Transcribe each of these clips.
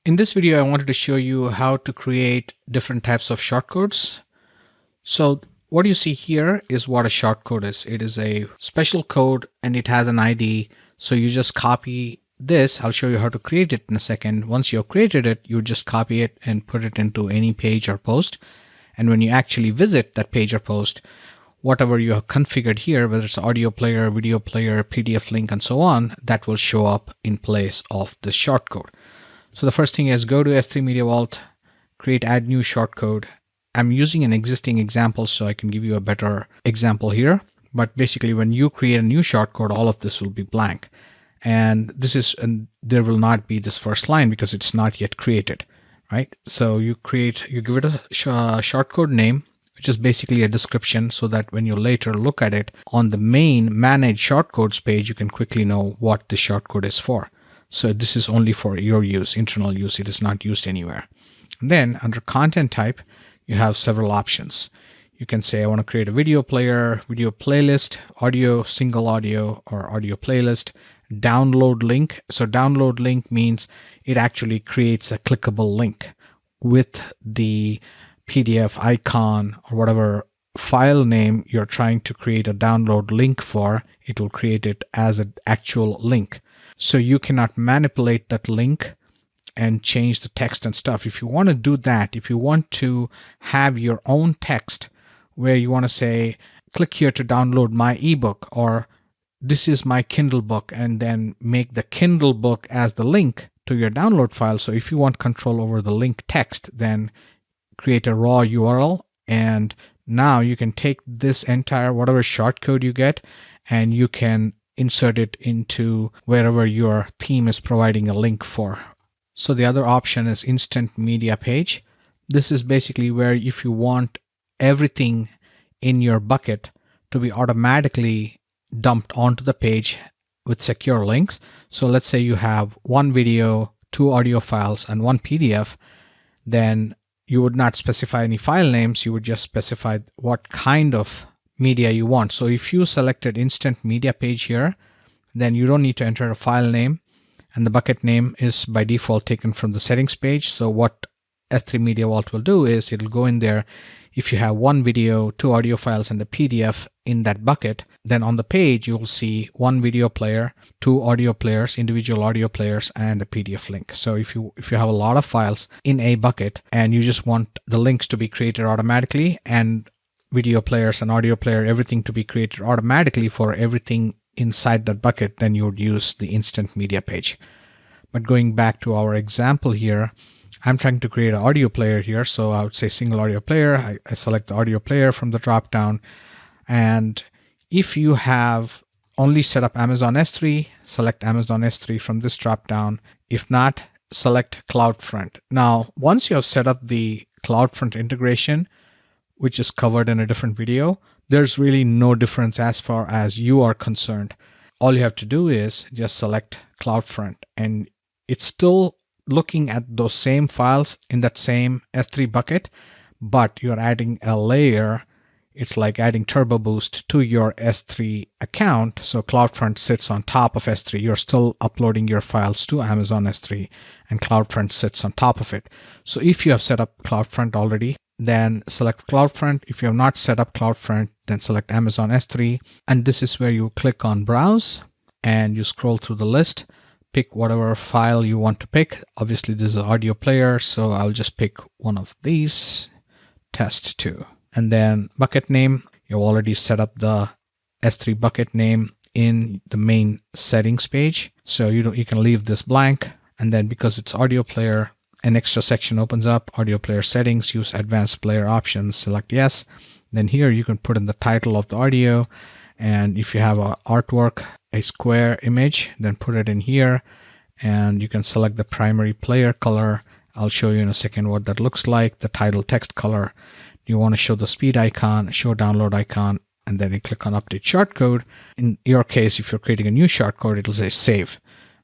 In this video, I wanted to show you how to create different types of shortcodes. So what you see here is what a shortcode is. It is a special code and it has an ID. So you just copy this. I'll show you how to create it in a second. Once you've created it, you just copy it and put it into any page or post. And when you actually visit that page or post, whatever you have configured here, whether it's audio player, video player, PDF link, and so on, that will show up in place of the shortcode. So the first thing is go to S3 Media Vault, create add new shortcode. I'm using an existing example so I can give you a better example here. But basically when you create a new shortcode, all of this will be blank. And there will not be this first line because it's not yet created, right? So you give it a shortcode name, which is basically a description so that when you later look at it on the main manage shortcodes page, you can quickly know what the shortcode is for. So this is only for your use, internal use. It is not used anywhere. Then under content type, you have several options. You can say, I want to create a video player, video playlist, audio, single audio, or audio playlist, download link. So download link means it actually creates a clickable link with the PDF icon or whatever file name you're trying to create a download link for. It will create it as an actual link. So you cannot manipulate that link and change the text and stuff. If you want to do that, if you want to have your own text where you want to say, click here to download my ebook, or this is my Kindle book, and then make the Kindle book as the link to your download file. So if you want control over the link text, then create a raw URL. And now you can take this entire, whatever shortcode you get, and you can insert it into wherever your theme is providing a link for. So the other option is instant media page. This is basically where if you want everything in your bucket to be automatically dumped onto the page with secure links. So let's say you have one video, 2 audio files, and 1 PDF, then you would not specify any file names. You would just specify what kind of media you want. So if you selected instant media page here, then you don't need to enter a file name, and the bucket name is by default taken from the settings page. So what S3 Media Vault will do is it'll go in there. If you have 1 video, 2 audio files, and a PDF in that bucket, then on the page you'll see 1 video player, 2 audio players, individual audio players, and a PDF link. So if you have a lot of files in a bucket and you just want the links to be created automatically and video players and audio player, everything to be created automatically for everything inside that bucket, then you would use the instant media page. But going back to our example here, I'm trying to create an audio player here. So I would say single audio player. I select the audio player from the drop down. And if you have only set up Amazon S3, select Amazon S3 from this drop down. If not, select CloudFront. Now, once you have set up the CloudFront integration, which is covered in a different video, there's really no difference as far as you are concerned. All you have to do is just select CloudFront, and it's still looking at those same files in that same S3 bucket, but you're adding a layer. It's like adding Turbo Boost to your S3 account. So CloudFront sits on top of S3. You're still uploading your files to Amazon S3, and CloudFront sits on top of it. So if you have set up CloudFront already, then select CloudFront. If you have not set up CloudFront, then select Amazon S3. And this is where you click on Browse and you scroll through the list. Pick whatever file you want to pick. Obviously, this is an audio player, so I'll just pick one of these, test 2. And then bucket name, you've already set up the S3 bucket name in the main settings page. So you can leave this blank. And then because it's audio player, an extra section opens up, audio player settings, use advanced player options, select yes. Then here you can put in the title of the audio. And if you have an artwork, a square image, then put it in here. And you can select the primary player color. I'll show you in a second what that looks like. The title text color. You want to show the speed icon, show download icon, and then you click on update shortcode. In your case, if you're creating a new shortcode, it'll say save,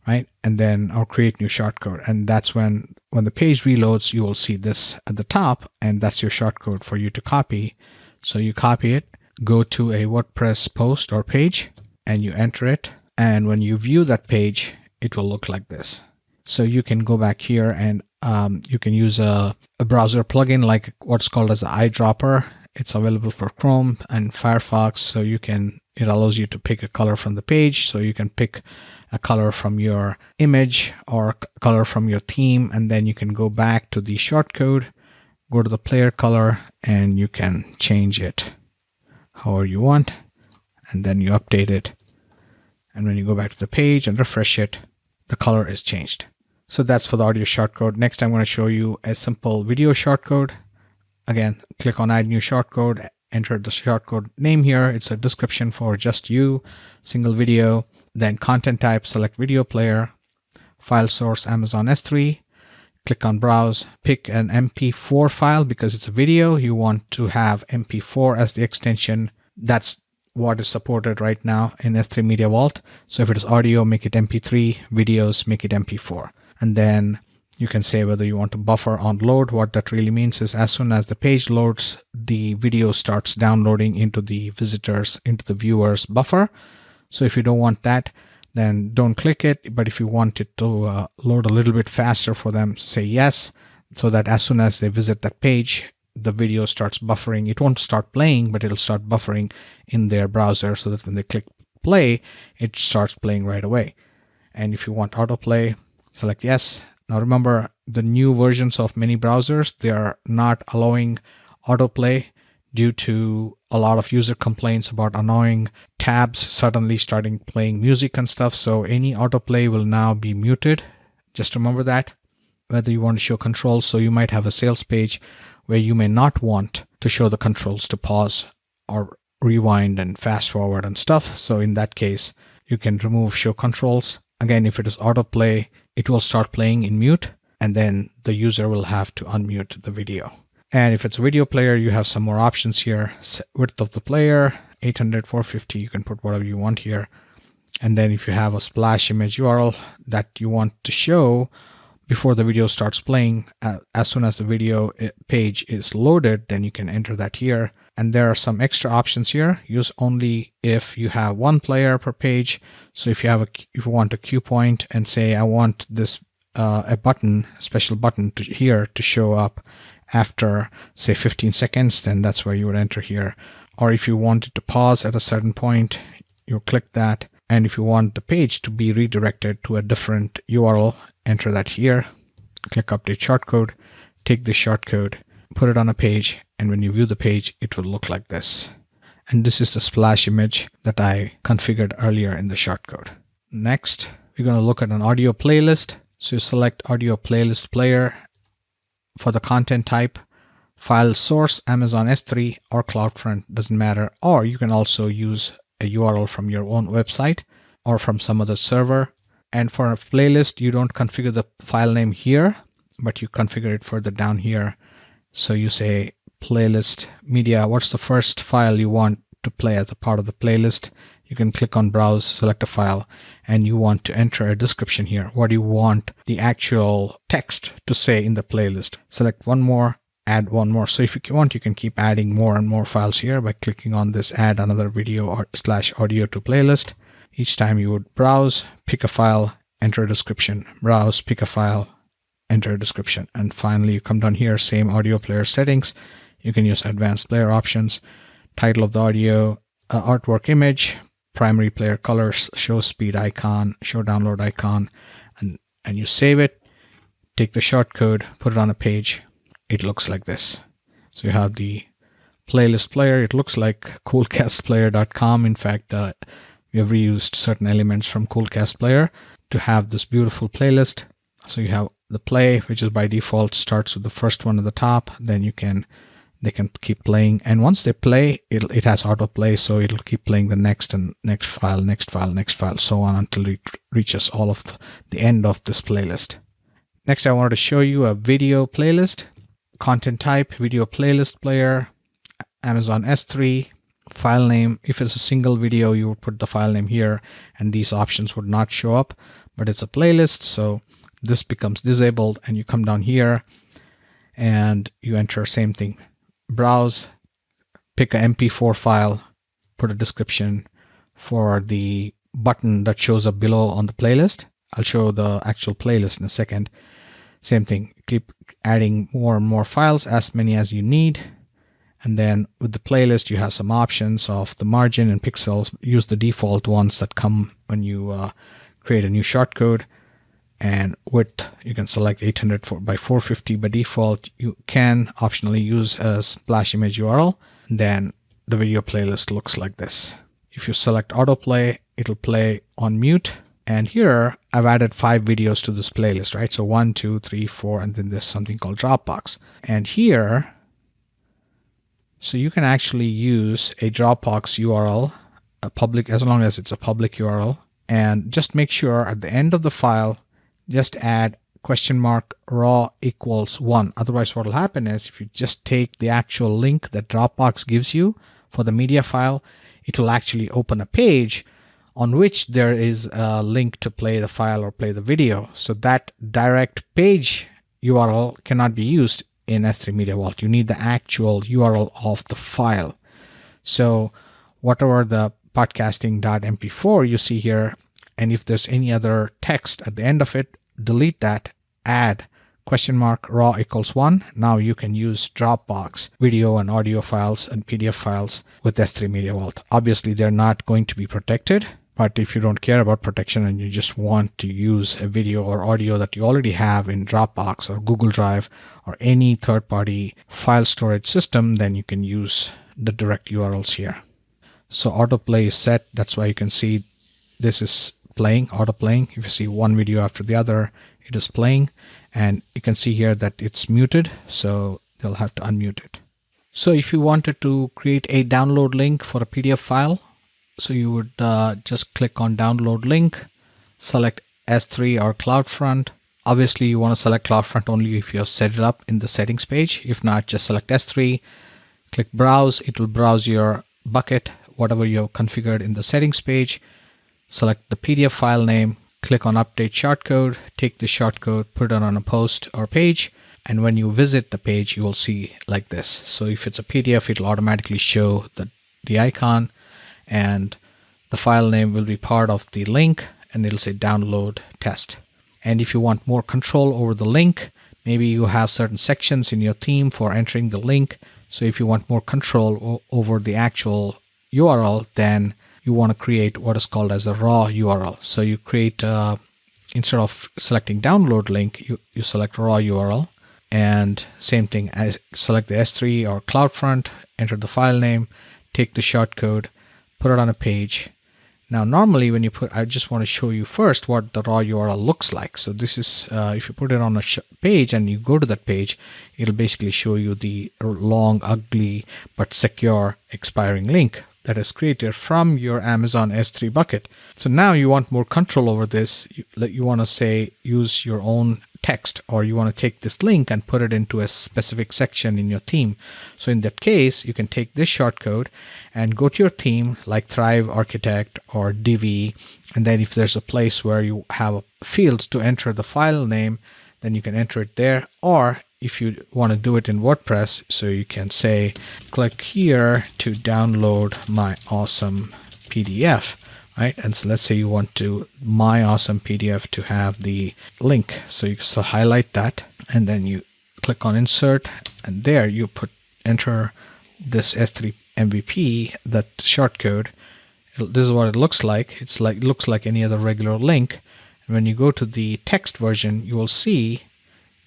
right? And then I'll create new shortcode. And that's when the page reloads, you will see this at the top, and that's your shortcode for you to copy. So you copy it, go to a WordPress post or page, and you enter it. And when you view that page, it will look like this. So you can go back here and You can use a browser plugin like what's called as the eyedropper. It's available for Chrome and Firefox. So it allows you to pick a color from the page. So you can pick a color from your image or color from your theme, and then you can go back to the shortcode, go to the player color, and you can change it however you want, and then you update it. And when you go back to the page and refresh it, the color is changed. So that's for the audio shortcode. Next, I'm going to show you a simple video shortcode. Again, click on add new shortcode, enter the shortcode name here. It's a description for just you, single video, then content type, select video player, file source, Amazon S3, click on browse, pick an MP4 file because it's a video. You want to have MP4 as the extension. That's what is supported right now in S3 Media Vault. So if it is audio, make it MP3, videos, make it MP4. And then you can say whether you want to buffer on load. What that really means is as soon as the page loads, the video starts downloading into the viewer's buffer. So if you don't want that, then don't click it. But if you want it to load a little bit faster for them, say yes, so that as soon as they visit that page, the video starts buffering. It won't start playing, but it'll start buffering in their browser so that when they click play, it starts playing right away. And if you want autoplay, select yes. Now remember, the new versions of many browsers, they are not allowing autoplay due to a lot of user complaints about annoying tabs suddenly starting playing music and stuff. So any autoplay will now be muted. Just remember that. Whether you want to show controls, so you might have a sales page where you may not want to show the controls to pause or rewind and fast forward and stuff. So in that case, you can remove show controls. Again, if it is autoplay, it will start playing in mute, and then the user will have to unmute the video. And if it's a video player, you have some more options here. Width of the player, 800, 450, you can put whatever you want here. And then if you have a splash image URL that you want to show before the video starts playing, as soon as the video page is loaded, then you can enter that here. And there are some extra options here. Use only if you have one player per page. So if you want a cue point and say, I want this a special button here to show up after say 15 seconds, then that's where you would enter here. Or if you want it to pause at a certain point, you click that. And if you want the page to be redirected to a different URL, enter that here. Click update shortcode, take the shortcode, put it on a page, and when you view the page, it will look like this. And this is the splash image that I configured earlier in the shortcode. Next, we're going to look at an audio playlist. So you select audio playlist player. For the content type, file source, Amazon S3 or CloudFront, doesn't matter. Or you can also use a URL from your own website or from some other server. And for a playlist, you don't configure the file name here, but you configure it further down here. So you say playlist media, what's the first file you want to play as a part of the playlist? You can click on browse, select a file, and you want to enter a description here. What do you want the actual text to say in the playlist? Select one more, add one more. So if you want, you can keep adding more and more files here by clicking on this add another video or / audio to playlist. Each time you would browse, pick a file, enter a description, browse, pick a file, enter a description. And finally, you come down here, same audio player settings. You can use advanced player options, title of the audio, artwork image, primary player colors, show speed icon, show download icon, and you save it, take the shortcode, put it on a page. It looks like this. So you have the playlist player. It looks like coolcastplayer.com. In fact, we have reused certain elements from Coolcast Player to have this beautiful playlist. So you have the play, which is by default starts with the first one at the top. Then they can keep playing, and once they play, it has autoplay, so it'll keep playing the next and next file, next file, next file, so on until it reaches all of the end of this playlist. Next, I wanted to show you a video playlist. Content type, video playlist player, Amazon S3, file name. If it's a single video, you would put the file name here, and these options would not show up, but it's a playlist, so this becomes disabled, and you come down here and you enter same thing. Browse, pick a MP4 file, put a description for the button that shows up below on the playlist. I'll show the actual playlist in a second. Same thing, keep adding more and more files, as many as you need. And then with the playlist, you have some options of the margin and pixels. Use the default ones that come when you create a new shortcode. And width, you can select 800 by 450 by default. You can optionally use a splash image URL. Then the video playlist looks like this. If you select autoplay, it'll play on mute. And here I've added 5 videos to this playlist, right? So 1, 2, 3, 4, and then there's something called Dropbox. And here, so you can actually use a Dropbox URL, a public, as long as it's a public URL. And just make sure at the end of the file, just add $raw equals 1. Otherwise, what will happen is if you just take the actual link that Dropbox gives you for the media file, it will actually open a page on which there is a link to play the file or play the video. So that direct page URL cannot be used in S3 Media Vault. You need the actual URL of the file. So whatever the podcasting.mp4 you see here, and if there's any other text at the end of it, delete that, add $raw equals 1. Now you can use Dropbox video and audio files and PDF files with S3 Media Vault. Obviously, they're not going to be protected, but if you don't care about protection and you just want to use a video or audio that you already have in Dropbox or Google Drive or any third-party file storage system, then you can use the direct URLs here. So autoplay is set. That's why you can see this is playing, auto-playing. If you see one video after the other, it is playing. And you can see here that it's muted, so you'll have to unmute it. So if you wanted to create a download link for a PDF file, so you would just click on download link, select S3 or CloudFront. Obviously, you want to select CloudFront only if you have set it up in the settings page. If not, just select S3, click browse. It will browse your bucket, whatever you have configured in the settings page. Select the PDF file name, click on update shortcode, take the shortcode, put it on a post or page, and when you visit the page, you will see like this. So if it's a PDF, it'll automatically show the icon, and the file name will be part of the link, and it'll say download test. And if you want more control over the link, maybe you have certain sections in your theme for entering the link. So if you want more control over the actual URL, then you want to create what is called as a raw URL. So you create, instead of selecting download link, you select raw URL. And same thing, as select the S3 or CloudFront, enter the file name, take the shortcode, put it on a page. Now, normally when you I just want to show you first what the raw URL looks like. So this is, if you put it on a page and you go to that page, it'll basically show you the long, ugly, but secure expiring link that is created from your Amazon S3 bucket. So now you want more control over this. You want to say, use your own text, or you want to take this link and put it into a specific section in your theme. So in that case, you can take this shortcode and go to your theme like Thrive Architect or Divi. And then if there's a place where you have fields to enter the file name, then you can enter it there. Or if you want to do it in WordPress, so you can say, click here to download my awesome PDF, right? And so let's say you want to my awesome PDF to have the link. So you can highlight that, and then you click on insert, and there you enter this S3 MVP, that shortcode. This is what it looks like. It looks like any other regular link. And when you go to the text version, you will see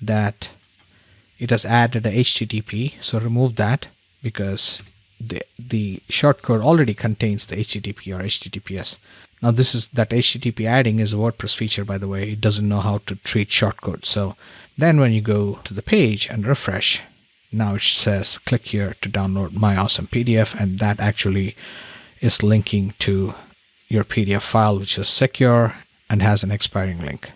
that it has added a HTTP. So remove that, because the shortcode already contains the HTTP or HTTPS. Now that HTTP adding is a WordPress feature, by the way. It doesn't know how to treat shortcode. So then when you go to the page and refresh, now it says click here to download my awesome PDF, and that actually is linking to your PDF file, which is secure and has an expiring link.